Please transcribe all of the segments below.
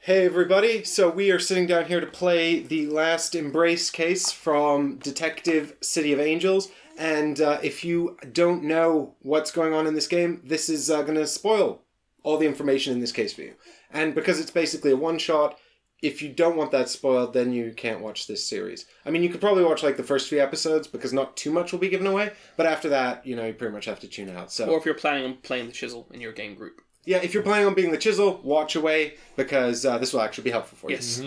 Hey everybody, so we are sitting down here to play the Last Embrace case from Detective City of Angels, and if you don't know what's going on in this game, this is going to spoil all the information in this case for you. And because it's basically a one-shot, if you don't want that spoiled, then you can't watch this series. I mean, you could probably watch like the first few episodes, because not too much will be given away, but after that, you pretty much have to tune out. So, or if you're planning on playing the chisel in your game group. Yeah, if you're planning on being the chisel, watch away, because this will actually be helpful for you. Yes.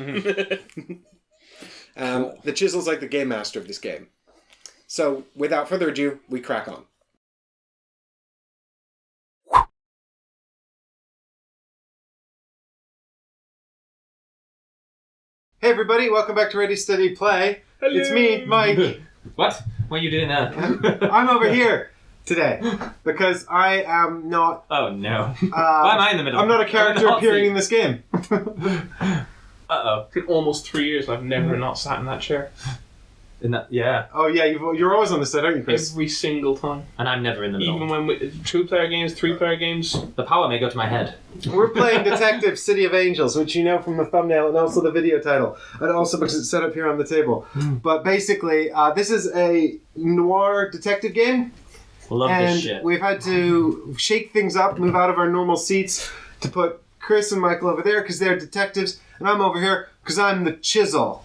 The chisel's like the game master of this game. So, without further ado, we crack on. Hey everybody, welcome back to Ready Steady Play. Hello. It's me, Mike. What? What are you doing there? I'm over here today, because I am not... Oh no. Why am I in the middle? I'm not a character appearing in this game. Uh-oh. It's been almost 3 years and I've never not sat in that chair. Yeah. Oh yeah, you're always on the side, aren't you, Chris? Every single time. And I'm never in the middle. Even when we... 2-player games, 3-player games. The power may go to my head. We're playing Detective City of Angels, which you know from the thumbnail and also the video title, and also because it's set up here on the table. But basically, this is a noir detective game. Love and this shit. We've had to shake things up, move out of our normal seats to put Chris and Michael over there because they're detectives, and I'm over here because I'm the chisel.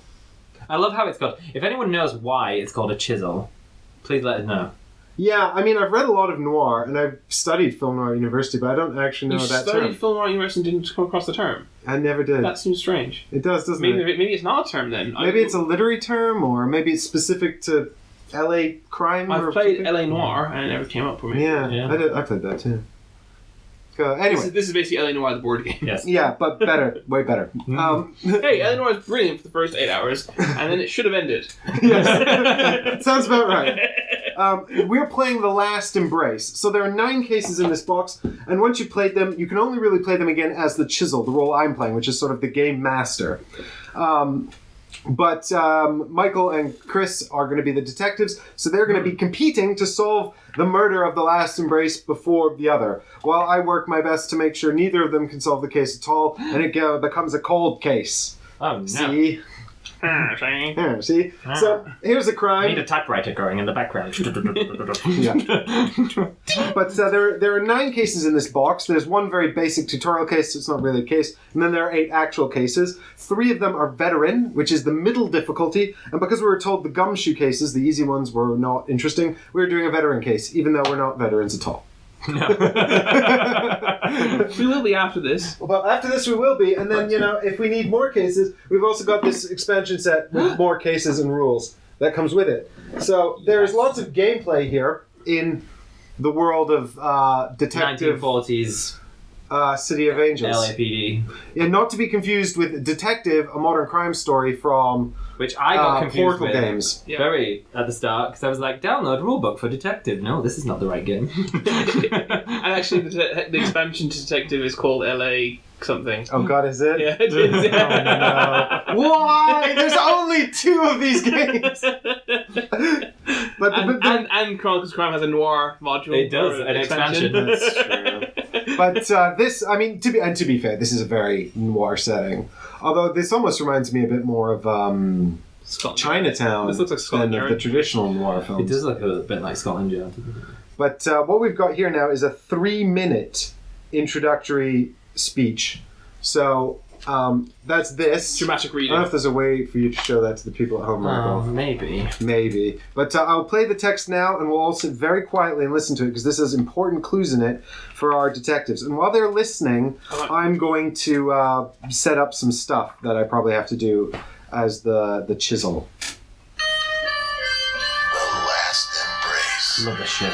I love how it's called. If anyone knows why it's called a chisel, please let us know. Yeah, I mean, I've read a lot of noir, and I've studied film noir at university, but I don't actually know that term. You studied film noir at university and didn't come across the term? I never did. That seems strange. It does, doesn't it? Maybe it's not a term then. Maybe it's a literary term, or maybe it's specific to LA crime. I've or played something. LA Noir and it never came up for me. Yeah. I played that too. Anyway. This is basically LA Noir, the board game. Yes. Yeah, but better. Way better. Hey, LA Noir is brilliant for the first 8 hours, and then it should have ended. Yes. Sounds about right. We're playing The Last Embrace. So there are 9 cases in this box, and once you've played them, you can only really play them again as the chisel, the role I'm playing, which is sort of the game master. But Michael and Chris are going to be the detectives, so they're going to be competing to solve the murder of the last embrace before the other, while I work my best to make sure neither of them can solve the case at all, and it becomes a cold case. Oh no. See? See? Yeah, see? So, here's a I crime. need a typewriter going in the background. Yeah. But there are 9 cases in this box. There's one very basic tutorial case, so it's not really a case. And then there are 8 actual cases. 3 of them are veteran, which is the middle difficulty. And because we were told the gumshoe cases, the easy ones, were not interesting, we were doing a veteran case, even though we're not veterans at all. No. We will be after this. Well, after this we will be, and then, if we need more cases, we've also got this expansion set with more cases and rules that comes with it. So there's lots of gameplay here in the world of Detective 1940s City of Angels. LAPD. Yeah, not to be confused with Detective, a modern crime story from Which I got confused Portal with games. Yeah. very at the start, because I was like, download rulebook for Detective. No, this is not the right game. And actually, the expansion to Detective is called LA something. Oh God, is it? Yeah, it is. Oh, no. Why? There's only 2 of these games. But And Chronicles of Crime has a noir module. It does, for an expansion. That's true. But this, I mean, to be fair, this is a very noir setting. Although this almost reminds me a bit more of Scotland. Chinatown This looks like Scotland than of the traditional noir films. It does look a bit like Scotland Yard. But what we've got here now is a 3-minute introductory speech. So that's this. Dramatic I reading. don't know if there's a way for you to show that to the people at home, Michael. Maybe. Maybe. But I'll play the text now, and we'll all sit very quietly and listen to it, because this has important clues in it for our detectives. And while they're listening, I'm going to set up some stuff that I probably have to do as the chisel. The Last Embrace. Love this shit.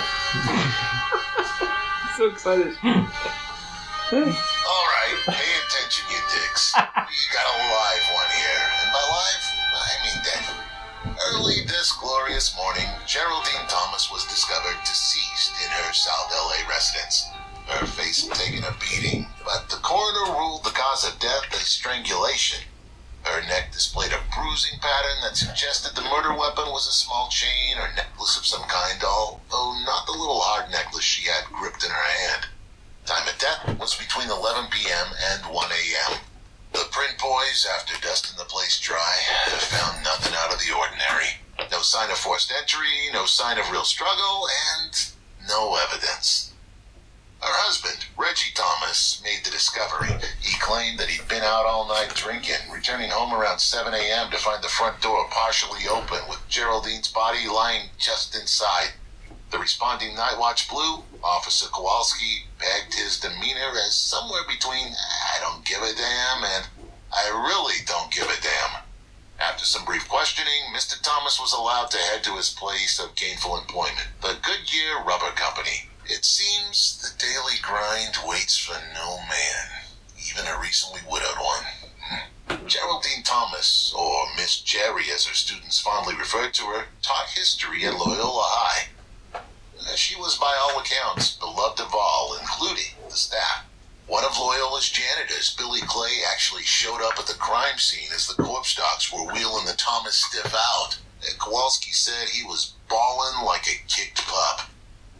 So excited. All right, pay attention, you dicks. You got a live one here. And by live, I mean dead. Early this glorious morning, Geraldine Thomas was discovered deceased in her South LA residence. Her face had taken a beating, but the coroner ruled the cause of death as strangulation. Her neck displayed a bruising pattern that suggested the murder weapon was a small chain or necklace of some kind, although not the little hard necklace she had gripped in her hand. Time of death was between 11 p.m. and 1 a.m. The print boys, after dusting the place dry, found nothing out of the ordinary. No sign of forced entry, no sign of real struggle, and no evidence. Her husband, Reggie Thomas, made the discovery. He claimed that he'd been out all night drinking, returning home around 7 a.m. to find the front door partially open with Geraldine's body lying just inside. The responding Night Watch Blue, Officer Kowalski, pegged his demeanor as somewhere between I don't give a damn and I really don't give a damn. After some brief questioning, Mr. Thomas was allowed to head to his place of gainful employment, the Goodyear Rubber Company. It seems the daily grind waits for no man, even a recently widowed one. Geraldine Thomas, or Miss Jerry as her students fondly referred to her, taught history at Loyola High. She was by all accounts beloved of all, including the staff. One of Loyola's janitors, Billy Clay, actually showed up at the crime scene as the corpse dogs were wheeling the Thomas stiff out. Kowalski said he was bawling like a kicked pup.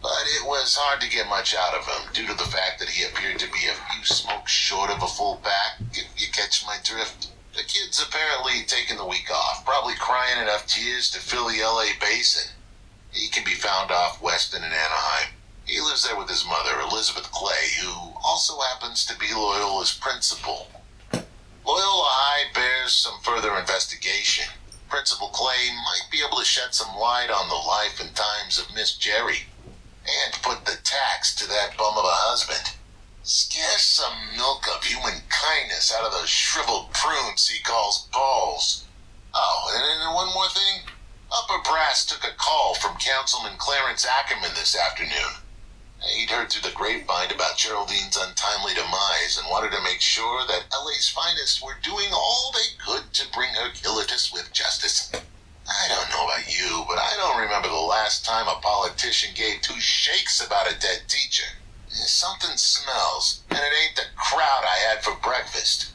But it was hard to get much out of him due to the fact that he appeared to be a few smokes short of a full pack, if you catch my drift. The kid's apparently taking the week off, probably crying enough tears to fill the LA basin. He can be found off Weston in Anaheim. He lives there with his mother, Elizabeth Clay, who also happens to be Loyola's principal. Loyola High bears some further investigation. Principal Clay might be able to shed some light on the life and times of Miss Jerry, and put the tax to that bum of a husband. Scare some milk of human kindness out of those shriveled prunes he calls balls. Oh, and one more thing. Upper Brass took a call from Councilman Clarence Ackerman this afternoon. He'd heard through the grapevine about Geraldine's untimely demise and wanted to make sure that LA's finest were doing all they could to bring her killer to swift justice. I don't know about you, but I don't remember the last time a politician gave two shakes about a dead teacher. Something smells, and it ain't the crowd I had for breakfast.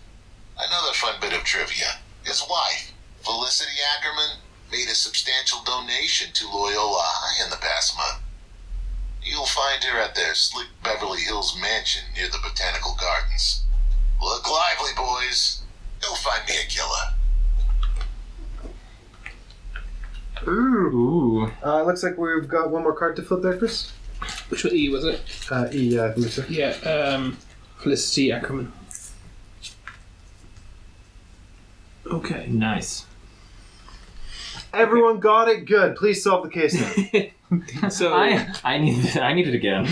Another fun bit of trivia. His wife, Felicity Ackerman, made a substantial donation to Loyola High in the past month. You'll find her at their slick Beverly Hills mansion near the Botanical Gardens. Look lively, boys. You'll find me a killer. Ooh. Looks like we've got one more card to flip there, Chris. Which one, E, was it? E, I believe so. Yeah, Felicity Ackerman. Okay. Nice. Everyone got it? Good. Please solve the case now. So I need it again.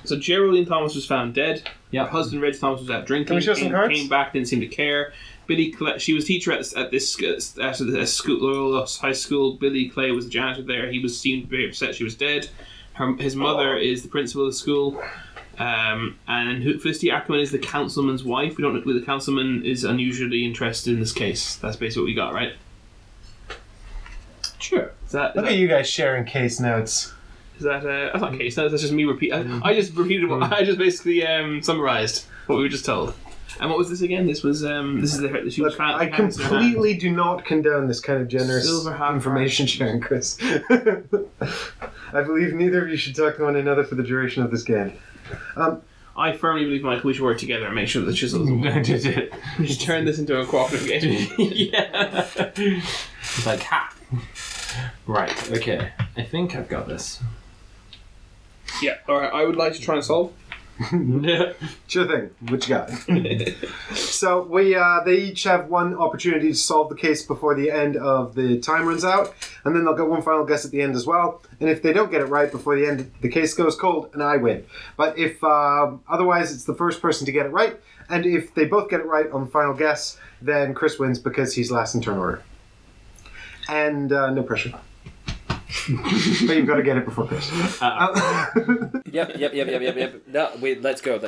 So Geraldine Thomas was found dead. Yeah. Her husband Reg Thomas was out drinking. Can we show some cards? Came back, didn't seem to care. Billy Clay, she was a teacher at school, Loyola High School. Billy Clay was the janitor there. He seemed very upset she was dead. His mother is the principal of the school. And Felicity Ackerman is the councilman's wife. We don't know who the councilman is unusually interested in this case. That's basically what we got, right? Sure. Look at you guys sharing case notes. Is that that's not case notes? That's just me repeat. I just repeated what I just basically summarized what we were just told. And what was this again? This was she was found. I completely do not condone this kind of generous Silver half information sharing, Chris. I believe neither of you should talk to one another for the duration of this game. I firmly believe, Michael, we should work together and make sure that the chisel doesn't we should turn this into a cooperative game. Yeah. It's like, ha! Right, okay. I think I've got this. Yeah, alright, I would like to try and solve. Sure thing. What you got? So they each have one opportunity to solve the case before the end of the time runs out, and then they'll get one final guess at the end as well. And if they don't get it right before the end, the case goes cold, and I win. But if otherwise, it's the first person to get it right. And if they both get it right on the final guess, then Chris wins because he's last in turn order. And no pressure. But you've got to get it before Chris. Yep. No, wait. Let's go.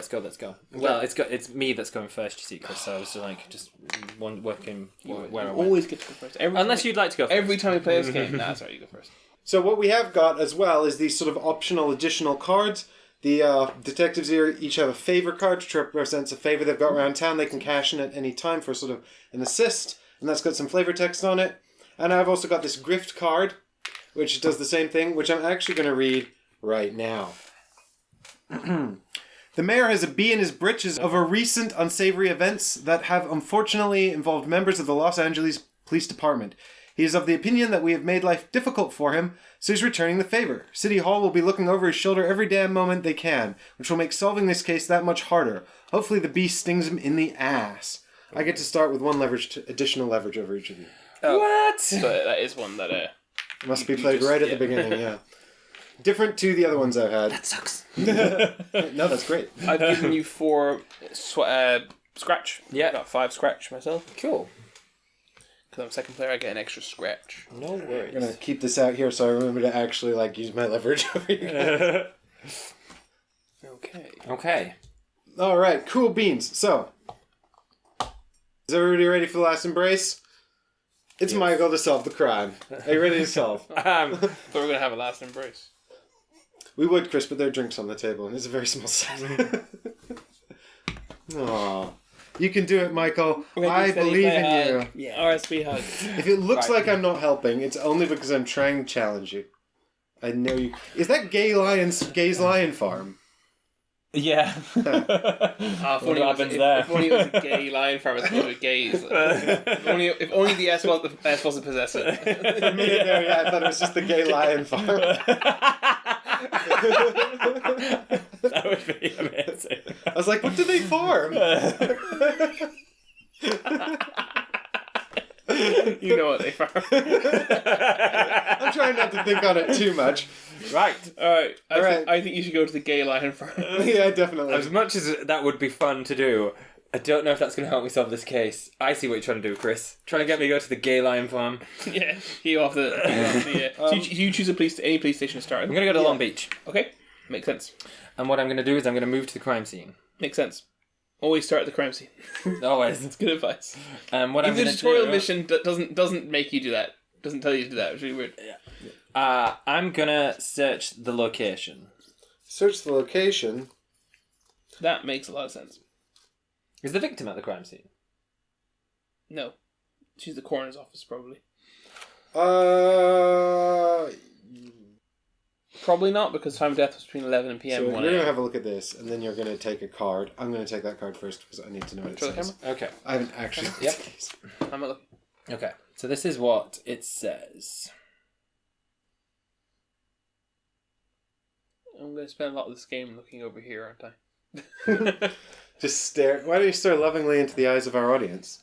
Well, it's me that's going first. You see, Chris. So I was just working where I went. Always get to go first. Unless you'd like to go first. Every time we play this game. Nah, sorry, you go first. So what we have got as well is these sort of optional additional cards. The detectives here each have a favor card, which represents a favor they've got around town. They can cash in at any time for sort of an assist, and that's got some flavor text on it. And I've also got this grift card, which does the same thing, which I'm actually going to read right now. The mayor has a bee in his britches over recent unsavory events that have unfortunately involved members of the Los Angeles Police Department. He is of the opinion that we have made life difficult for him, so he's returning the favor. City Hall will be looking over his shoulder every damn moment they can, which will make solving this case that much harder. Hopefully the bee stings him in the ass. I get to start with one additional leverage over each of you. Oh. What? So that is one that... Must be played right at the beginning, yeah. Different to the other ones I've had. That sucks. No, that's great. I've given you 4 scratch. Yeah. I got 5 scratch myself. Cool. Because I'm second player, I get an extra scratch. No worries. I'm going to keep this out here so I remember to actually use my leverage over you. Okay. All right, cool beans. So, is everybody ready for the last embrace? It's Michael to solve the crime. Are you ready to solve? Thought we were going to have a last embrace. We would, Chris, but there are drinks on the table, and it's a very small set. Aw. You can do it, Michael. I believe in you. Yeah. RSP hug. If it looks like I'm not helping, it's only because I'm trying to challenge you. I know you... Is that Gay's Lion Farm? Yeah. If only it was a gay lion farm as opposed to gays. If only the S wasn't possessive. For a minute there, yeah, I thought it was just the Gay Lion Farm. That would be amazing. I was like, what do they farm? You know what they farm. I'm trying not to think on it too much. Right. Alright. I think you should go to the gay lion farm. Yeah, definitely. As much as that would be fun to do, I don't know if that's going to help me solve this case. I see what you're trying to do, Chris. Trying to get me to go to the gay lion farm. Yeah. You off the so you choose any police station to start. I'm going to go to Long Beach. Okay. Makes sense. And what I'm going to do is I'm going to move to the crime scene. Makes sense. Always start at the crime scene. Always. It's good advice. What Even the tutorial mission doesn't make you do that. Doesn't tell you to do that. It's really weird. Yeah. I'm going to search the location. Search the location. That makes a lot of sense. Is the victim at the crime scene? No. She's the coroner's office, probably. Probably not, because time of death was between 11 and PM. So and you're 1 going to a.m. have a look at this, and then you're going to take a card. I'm going to take that card first, because I need to know what it Show the says. camera? Okay. I haven't actually... Yep. I'm not looking. Okay. So this is what it says. I'm going to spend a lot of this game looking over here, aren't I? Just stare. Why don't you stare lovingly into the eyes of our audience?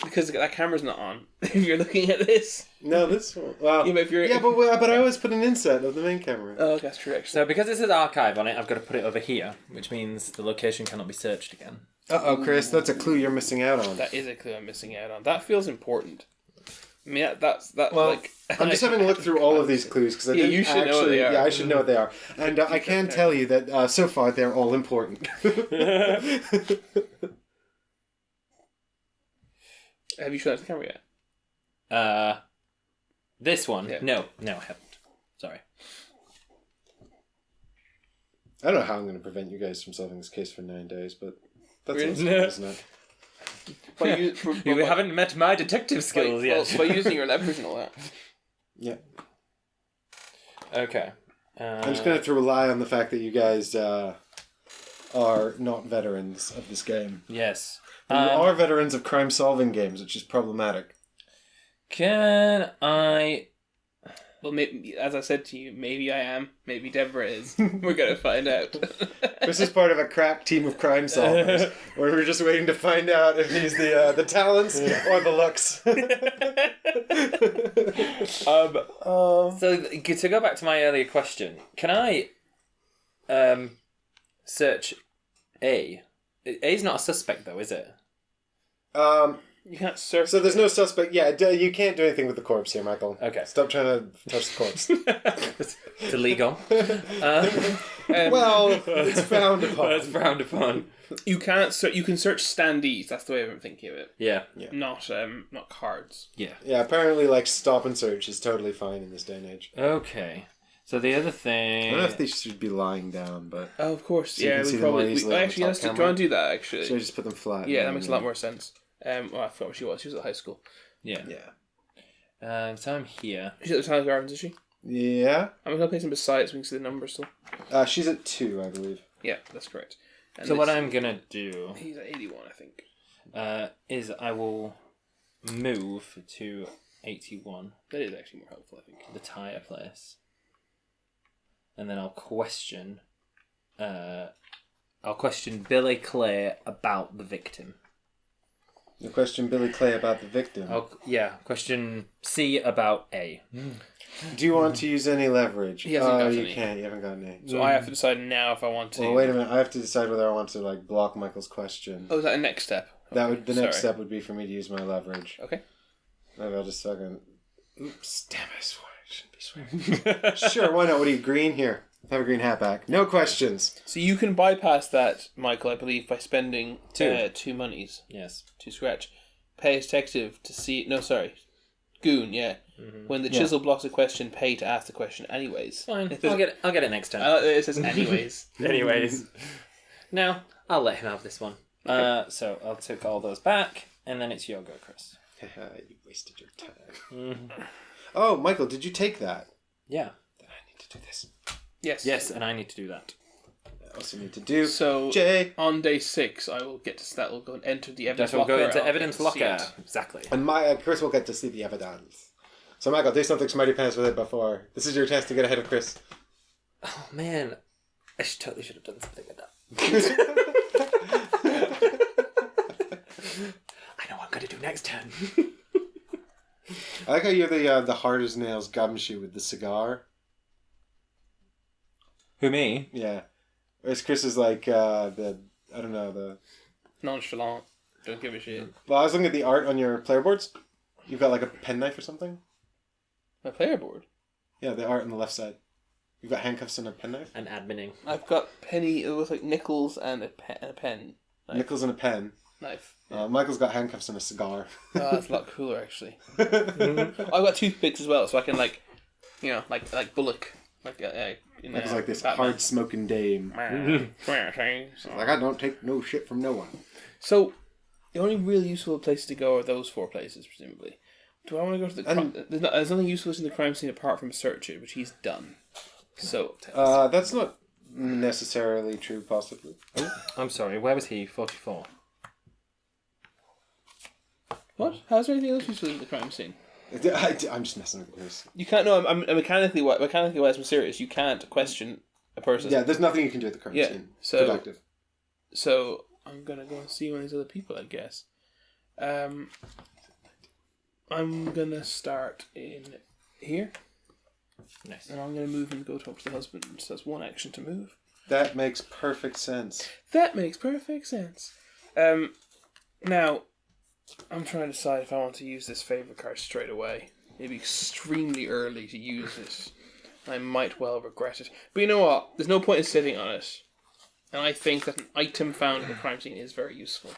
Because that camera's not on. If you're looking at this. No, this one. Well, Yeah, but if you're... but I always put an inset of the main camera. Oh, that's true, actually. So because it says archive on it, I've got to put it over here, which means the location cannot be searched again. Uh-oh, Chris, that's a clue you're missing out on. That is a clue I'm missing out on. That feels important. I mean, that's Well, like... I'm just having a look through all of these clues because I Yeah, didn't you should actually. know what they are. Yeah, I should know what they are, and I can tell you that so far they're all important. Have you shown that to the camera yet? This one? Yeah. No, I haven't. Sorry. I don't know how I'm going to prevent you guys from solving this case for 9 days, but that's Really? awesome, isn't it? You haven't met my detective skills yet. By using your leverage and all that. Yeah. Okay. I'm just going to have to rely on the fact that you guys are not veterans of this game. Yes. You are veterans of crime-solving games, which is problematic. Can I... Well, maybe, as I said to you, maybe I am. Maybe Deborah is. We're going to find out. This is part of a crack team of crime solvers, where we're just waiting to find out if he's the talents or the looks. So to go back to my earlier question, can I search A? A's not a suspect though, is it? You can't search. So there's no suspect. Yeah, you can't do anything with the corpse here, Michael. Okay. Stop trying to touch the corpse. It's illegal. Well, it's frowned upon. It's frowned upon. You can't. You can search standees. That's the way I'm thinking of it. Yeah. Not cards. Yeah. Yeah, apparently, stop and search is totally fine in this day and age. Okay. So the other thing... I don't know if they should be lying down, but... Oh, of course. So you yeah, can see we them more probably... easily on the actually, top let's try camera. and do that, actually. Should I just put them flat? Yeah, that makes a lot more sense. I forgot what she was. She was at high school. Yeah. Yeah. So I'm here. She's at the Town Gardens, is she? Yeah? I'm going to place them beside it so we can see the numbers still. She's at 2, I believe. Yeah, that's correct. And So what I'm gonna do He's at 81, I think. is I will move to 81, That is actually more helpful, I think. the tire place, and then I'll question Billy Clay about the victim. You question Billy Clay about the victim. Question C about A. Do you want to use any leverage? He hasn't got you any. can't. You haven't got any. So I have to decide now if I want to... Well, wait a minute. I have to decide whether I want to block Michael's question. Oh, is that a next step? That would the next Sorry. step would be for me to use my leverage. Okay. Maybe I'll just fucking. Oops! Damn it! I swore I shouldn't be swearing. Sure, why not? What are you, green? Here, have a green hat back. No questions. So you can bypass that, Michael, I believe, by spending two monies. Yes. To scratch. Pay a detective to see... No, sorry. Goon, yeah. Mm-hmm. When the chisel blocks a question, pay to ask the question anyways. Fine. It says- I'll get it next time. It says anyways. Anyways. Now, I'll let him have this one. So I'll take all those back, and then it's your go, Chris. You wasted your time. Oh, Michael, did you take that? Yeah. Then I need to do this. Yes. Yes, and I need to do that. I also need to do. So J. on day 6, I will get to that. Will go and enter the evidence That will locker. go into I'll evidence get to see locker. it. Exactly. And Chris will get to see the evidence. So Michael, do something smarty pants with it before. This is your chance to get ahead of Chris. Oh man, I totally should have done something with that. I know what I'm gonna do next turn. I like how you're the hard as nails gumshoe with the cigar. Who, me? Yeah. Whereas Chris is like the Nonchalant. Don't give a shit. Well, I was looking at the art on your player boards. You've got like a penknife or something. My player board. Yeah, the art on the left side. You've got handcuffs and a penknife. And adminning. I've got penny. It was like nickels and a pen. Knife. Nickels and a pen. Knife. Michael's got handcuffs and a cigar. Oh, that's a lot cooler actually. I've got toothpicks as well, so I can like Bullock, Michael's like this Batman. hard smoking dame. Like, I don't take no shit from no one. So, the only really useful places to go are those 4 places, presumably. Do I want to go to the crime? There's nothing useful in the crime scene apart from search it, which he's done. So, That's not necessarily true, possibly. I'm sorry, where was he? 44. what? How's there anything else useful in the crime scene? I'm just messing with Chris. You can't. No, I'm mechanically wise. I'm serious. You can't question a person. Yeah, there's nothing you can do at the crime Yeah, scene. so- Productive. So I'm gonna go and see one of these other people, I guess. I'm gonna start in here, Nice. and I'm gonna move and go talk to the husband. So that's one action to move. That makes perfect sense. That makes perfect sense. Now, I'm trying to decide if I want to use this favourite card straight away. Maybe extremely early to use it. I might well regret it. But you know what? There's no point in sitting on it. And I think that an item found at the crime scene is very useful.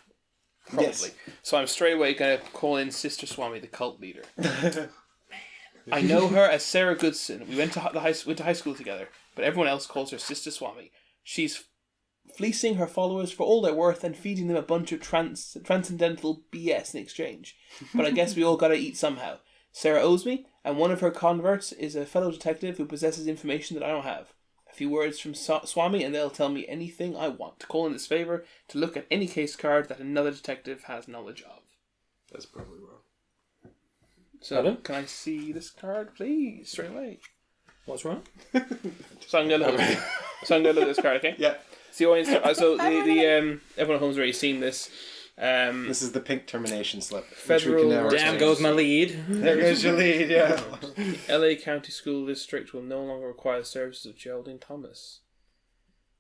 Probably. Yes. So I'm straight away going to call in Sister Swami, the cult leader. I know her as Sarah Goodson. We went to high school together, but everyone else calls her Sister Swami. She's fleecing her followers for all they're worth and feeding them a bunch of transcendental BS in exchange. But I guess we all gotta eat somehow. Sarah owes me, and one of her converts is a fellow detective who possesses information that I don't have. A few words from Swami and they'll tell me anything I want. To call in this favour to look at any case card that another detective has knowledge of. That's probably wrong. So, Pardon? can I see this card, please, straight away? What's wrong? So I'm gonna look at this card, okay? Yeah. So everyone at home's already seen this. This is the pink termination slip. Federal- Damn goes my lead. There goes your lead, yeah. LA County School District will no longer require the services of Geraldine Thomas.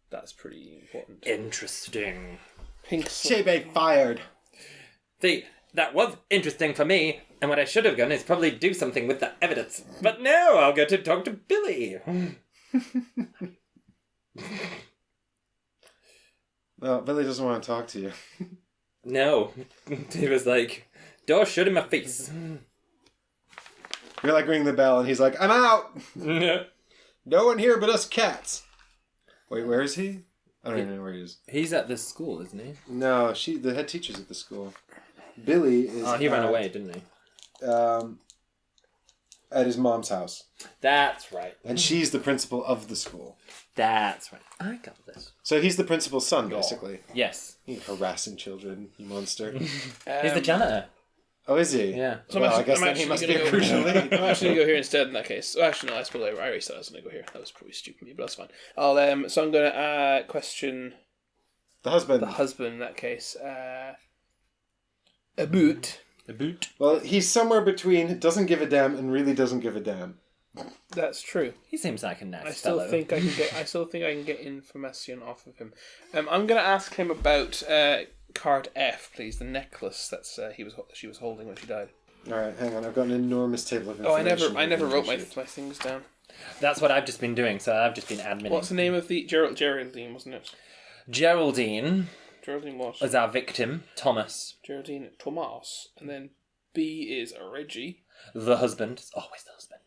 That's pretty important. Interesting. Pink slip. Chebe fired. See, that was interesting for me, and what I should have done is probably do something with the evidence. But now I'll go to talk to Billy. Well, Billy doesn't want to talk to you. No. He was like, door shut in my face. You're like ringing the bell and he's like, I'm out! No one here but us cats. Wait, where is he? I don't even know where he is. He's at this school, isn't he? No, the head teacher's at the school. Billy is Oh, he ran away, didn't he? at his mom's house. That's right. And she's the principal of the school. That's right. I got this. So he's the principal's son, basically. Yes. He's harassing children, you monster. He's the janitor. Oh, is he? Yeah. So Well, I guess then he must be a crucial lead. I'm actually going to go here instead in that case. Oh, actually, no, I suppose I already said I was going to go here. That was probably stupid of me, but that's fine. So I'm going to question The husband. the husband in that case. A boot. The boot. Well, he's somewhere between doesn't give a damn and really doesn't give a damn. That's true. He seems like a nice I still fellow. think I can get information off of him. I'm going to ask him about card F, please. The necklace that's she was holding when she died. All right, hang on. I've got an enormous table of Oh, information. I never wrote my Shoot. things down. That's what I've just been doing, so I've just been admitting. What's the name of the Geraldine? Wasn't it? Geraldine Geraldine what? is our victim, Thomas. Geraldine Tomas, and then B is Reggie, The husband. It's always the husband.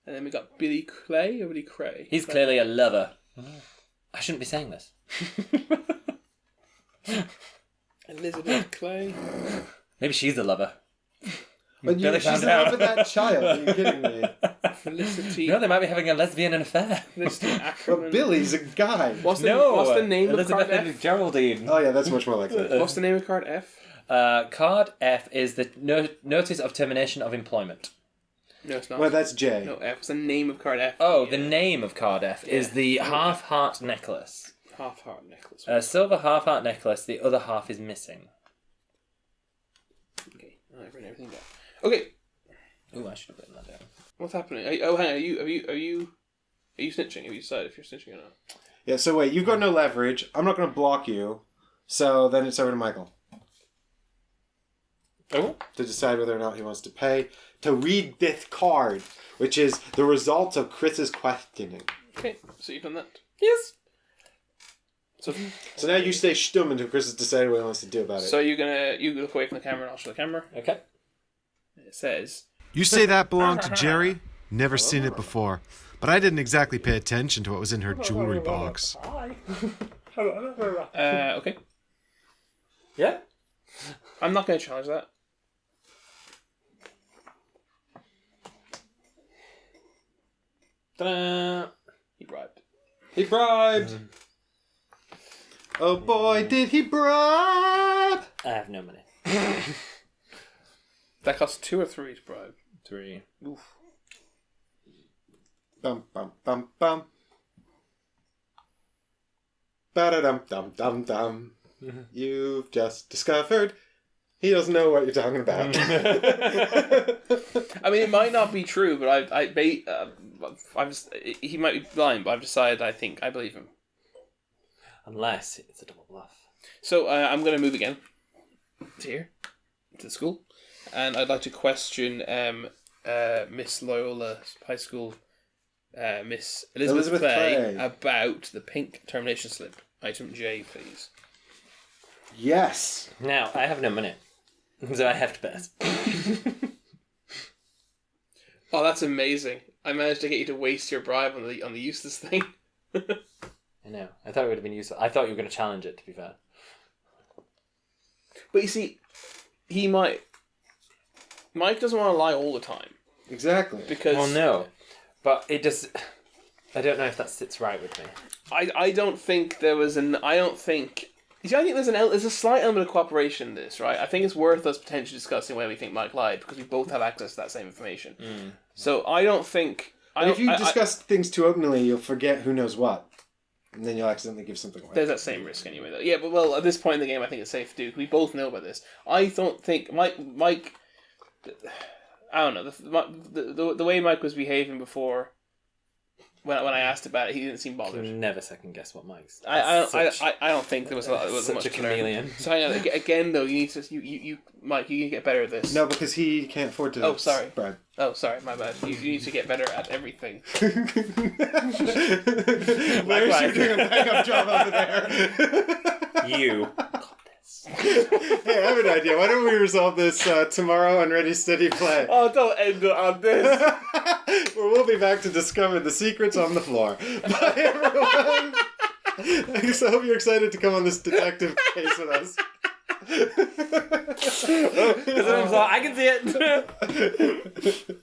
and then we got Billy Clay or Billy Cray. He's clearly a lover. I shouldn't be saying this. Elizabeth Clay. Maybe she's the lover. But Billy she's found in love out. with that child. Are you kidding me? Felicity. No, they might be having a lesbian affair. Felicity But Ackerman. Billy's a guy. What's the name of Elizabeth card and F? Geraldine. Oh yeah, that's much more like that. What's the name of card F? Card F is the notice of termination of employment. No, it's not. Well, that's J. No, F. What's the name of card F? Oh, Yeah. the name of card F is the half-heart necklace. Half-heart necklace. A silver half-heart necklace, the other half is missing. Okay, I've written everything down. Okay, Ooh, I should have written that down. what's happening? Hang on. Are you snitching? Have you decided if you're snitching or not? Yeah. So wait, you've got no leverage. I'm not going to block you. So then it's over to Michael Oh? to decide whether or not he wants to pay to read this card, which is the result of Chris's questioning. Okay, so you've done that. Yes. So now you stay stum until Chris has decided what he wants to do about it. So you look away from the camera and I'll show the camera. Okay. It says, You say that belonged to Jerry? Never seen it before. But I didn't exactly pay attention to what was in her jewelry box. okay. Yeah? I'm not going to challenge that. Ta-da! He bribed. He bribed. Oh boy, did he bribe! I have no money. That costs 2 or 3 to bribe. 3. Oof. Bum bum bum bum. Ba-da-dum-dum-dum-dum. You've just discovered he doesn't know what you're talking about. I mean, it might not be true, but he might be blind, but I've decided I believe him. Unless it's a double bluff. So I'm going to move again to here, to the school, and I'd like to question Miss Loyola High School, Miss Elizabeth Clay, Clay. about the pink termination slip. Item J, please. Yes. Now, I have no money. So I have to bet. Oh, that's amazing! I managed to get you to waste your bribe on the useless thing. I know. I thought it would have been useful. I thought you were going to challenge it, to be fair. But you see, Mike doesn't want to lie all the time Exactly. because Well, no. But it just... I don't know if that sits right with me. I don't think there was I think there's a slight element of cooperation in this, right? I think it's worth us potentially discussing whether we think Mike lied because we both have access to that same information. So I don't think. If you discuss things too openly, you'll forget who knows what. And then you'll accidentally give something away. There's that same risk anyway, though. Yeah, but well, at this point in the game, I think it's safe to do. We both know about this. I don't think Mike. I don't know the way Mike was behaving before. When I asked about it, he didn't seem You bothered. can never second guess what Mike's. I don't think there was a lot. There wasn't Such a much to learn. chameleon. So hang on, again though, you need to you Mike, you need to get better at this. No, because he can't afford to. Oh, sorry. Bribe. Oh, sorry, my bad. You need to get better at everything. Larry's doing a bang-up job over there. You. Hey, I have an idea. Why don't we resolve this tomorrow on Ready, Steady, Play? Oh, don't end it on this. Where we'll be back to discover the secrets on the floor. Bye, everyone. I hope you're excited to come on this detective case with us. Because I'm like, I can see it.